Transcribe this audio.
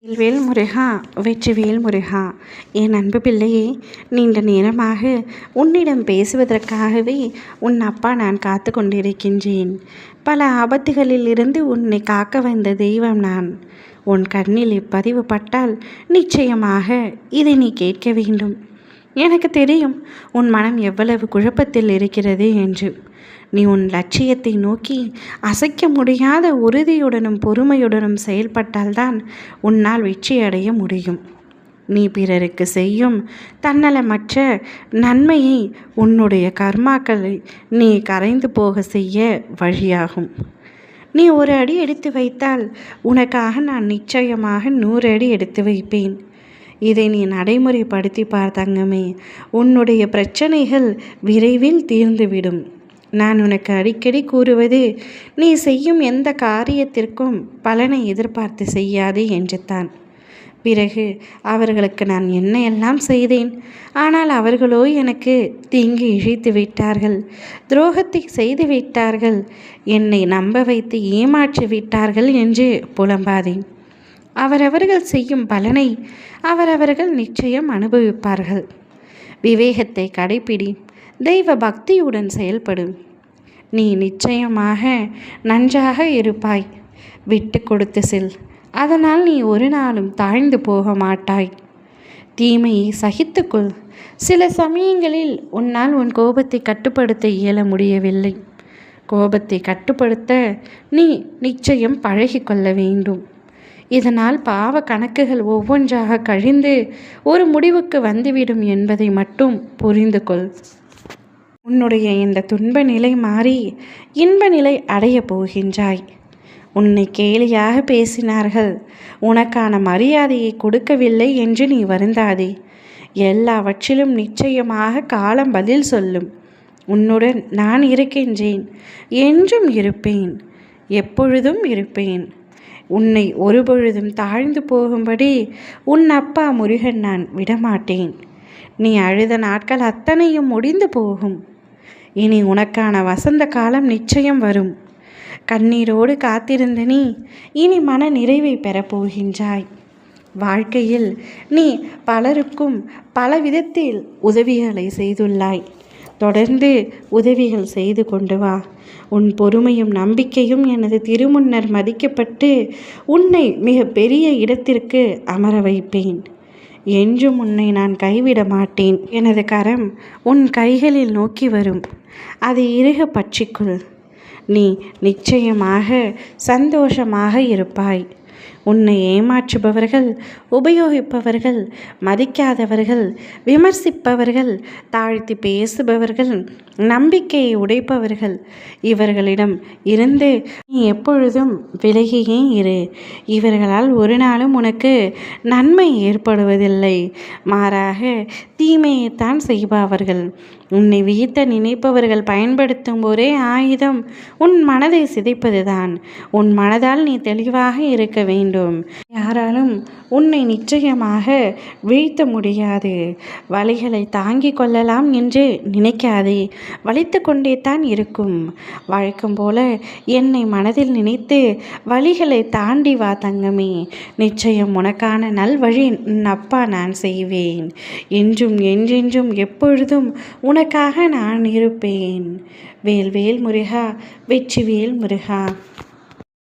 வேல்வேல் முருகா, வெற்றிவேல் முருகா. என் அன்பு பிள்ளையே, நீண்ட நேரமாக உன்னிடம் பேசுவதற்காகவே உன் அப்பா நான் காத்து கொண்டிருக்கின்றேன். பல ஆபத்துகளில் இருந்து உன்னை காக்க வந்த தெய்வம் நான். உன் கண்ணில் இப்பதிவு பட்டால் நிச்சயமாக இதை நீ கேட்க வேண்டும். எனக்கு தெரியும் உன் மனம் எவ்வளவு குழப்பத்தில் இருக்கிறது என்று. நீ உன் லட்சியத்தை நோக்கி அசைக்க முடியாத உறுதியுடனும் பொறுமையுடனும் செயல்பட்டால்தான் உன்னால் வெற்றி அடைய முடியும். நீ பிறருக்கு செய்யும் தன்னலமற்ற நன்மையை உன்னுடைய கர்மாக்களை நீ கரைந்து போக செய்ய வழியாகும். நீ ஒரு அடி எடுத்து வைத்தால் உனக்காக நான் நிச்சயமாக 100 அடி எடுத்து வைப்பேன். இதை நீ நடைமுறைப்படுத்தி பார் தங்கமே. உன்னுடைய பிரச்சனைகள் விரைவில் தீர்ந்துவிடும். நான் உனக்கு அடிக்கடி கூறுவது, நீ செய்யும் எந்த காரியத்திற்கும் பலனை எதிர்பார்த்து செய்யாதே என்று தான். பிறகு அவர்களுக்கு நான் என்ன எல்லாம் செய்தேன், ஆனால் அவர்களோ எனக்கு தீங்கு இழைத்து விட்டார்கள், துரோகத்தை செய்து விட்டார்கள், என்னை நம்ப வைத்து ஏமாற்றி விட்டார்கள் என்று புலம்பாதே. அவரவர்கள் செய்யும் பலனை அவரவர்கள் நிச்சயம் அனுபவிப்பார்கள். விவேகத்தை கடைப்பிடி, தெய்வ பக்தியுடன் செயல்படும். நீ நிச்சயமாக நன்றாக இருப்பாய். விட்டு கொடுத்து செல். அதனால் நீ ஒரு நாளும் தாழ்ந்து போக மாட்டாய். தீமையை சகித்துக்கொள். சில சமயங்களில் உன்னால் உன் கோபத்தை கட்டுப்படுத்த இயல முடியவில்லை. கோபத்தை கட்டுப்படுத்த நீ நிச்சயம் பழகிக்கொள்ள வேண்டும். இதனால் பாவ கணக்குகள் ஒவ்வொன்றாக கழிந்து ஒரு முடிவுக்கு வந்துவிடும் என்பதை மட்டும் புரிந்து கொள். உன்னுடைய இந்த துன்ப நிலை மாறி இன்ப நிலை அடைய போகின்றாய். உன்னை கேலியாக பேசினார்கள், உனக்கான மரியாதையை கொடுக்கவில்லை என்று நீ வருந்தாதே. எல்லாவற்றிலும் நிச்சயமாக காலம் பதில் சொல்லும். உன்னுடன் நான் இருக்கின்றேன், என்றும் இருப்பேன், எப்பொழுதும் இருப்பேன். உன்னை ஒருபொழுதும் தாழ்ந்து போகும்படி உன் அப்பா முருகன் நான் விடமாட்டேன். நீ அழுத நாட்கள் அத்தனையும் முடிந்து போகும். இனி உனக்கான வசந்த காலம் நிச்சயம் வரும். கண்ணீரோடு காத்திருந்த நீ இனி மன நிறைவை பெறப்போகின்றாய். வாழ்க்கையில் நீ பலருக்கும் பல விதத்தில் உதவிகளை செய்துள்ளாய். தொடர்ந்து உதவிகள் செய்து கொண்டு வா. உன் பொறுமையும் நம்பிக்கையும் எனது திருமுன்னர் மதிக்கப்பட்டு உன்னை மிக பெரிய இடத்திற்கு அமர வைப்பேன். என்றும் உன்னை நான் கைவிட மாட்டேன். எனது கரம் உன் கைகளில் நோக்கி வரும். அதை இறுக பற்றிக்கொள். நீ நிச்சயமாக சந்தோஷமாக இருப்பாய். உன்னை ஏமாற்றுபவர்கள், உபயோகிப்பவர்கள், மதிக்காதவர்கள், விமர்சிப்பவர்கள், தாழ்த்தி பேசுபவர்கள், நம்பிக்கையை உடைப்பவர்கள், இவர்களிடம் இருந்து நீ எப்பொழுதும் விலகியே இரு. இவர்களால் ஒரு நாளும் உனக்கு நன்மை ஏற்படுவதில்லை. மாறாக தீமையைத்தான் செய்பவர்கள். உன்னை வீழ்த்த நினைப்பவர்கள் பயன்படுத்தும் ஒரே ஆயுதம் உன் மனதை சிதைப்பதுதான். உன் மனதால் நீ தெளிவாக இருக்க வேண்டும். யாராலும் உன்னை நிச்சயமாக வீழ்த்த முடியாது. வலிகளை தாங்கிக் கொள்ளலாம் என்று நினைக்காதே. வலித்து கொண்டே தான் இருக்கும். வழக்கம் போல என்னை மனதில் நினைத்து வலிகளை தாண்டி வா தங்கமே. நிச்சயம் உனக்கான நல்வழி அப்பா நான் செய்வேன். என்றும் என்றென்றும் எப்பொழுதும் உனக்காக நான் இருப்பேன். வேல்வேல் முருகா, வெற்றிவேல் முருகா.